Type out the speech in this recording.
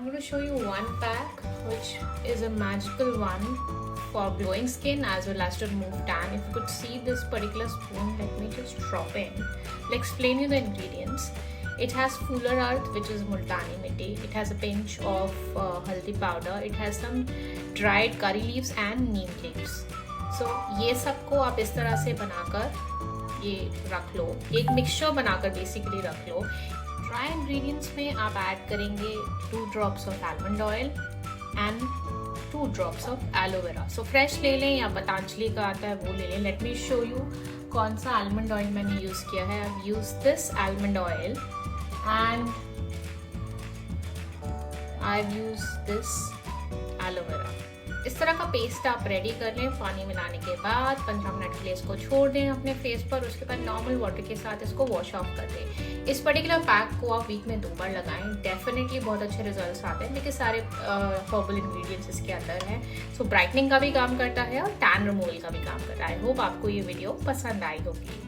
I'm going to show you one pack which is a magical one for glowing skin as well as to remove tan. If you could see this particular spoon, let me just drop in. I'll explain you the ingredients. It has fuller earth, which is multani mitti. It has a pinch of haldi powder. It has some dried curry leaves and neem leaves. So ये सबको आप इस तरह से बनाकर ये रख लो, एक मिक्सचर बनाकर बेसिकली रख लो. ड्राई इंग्रेडिएंट्स में आप ऐड करेंगे 2 drops of almond oil and 2 drops of aloe vera. So fresh ले लें या पतंजलि का आता है वो ले लें. लेट मी शो यू कौन सा आलमंड ऑयल मैंने यूज़ किया है. I use this almond oil and I use this aloe vera. इस तरह का पेस्ट आप रेडी कर लें. पानी मिलाने के बाद 15 मिनट के लिए इसको छोड़ दें अपने फेस पर. उसके बाद नॉर्मल वाटर के साथ इसको वॉश ऑफ कर दें. इस पर्टिकुलर पैक को आप वीक में 2 बार लगाएं. डेफिनेटली बहुत अच्छे रिजल्ट्स आते हैं. देखिए सारे हर्बल इंग्रेडिएंट्स इसके अंदर हैं. सो ब्राइटनिंग का भी काम करता है और टैन रिमूवल का भी काम करता है. आई होप आपको ये वीडियो पसंद आई होगी.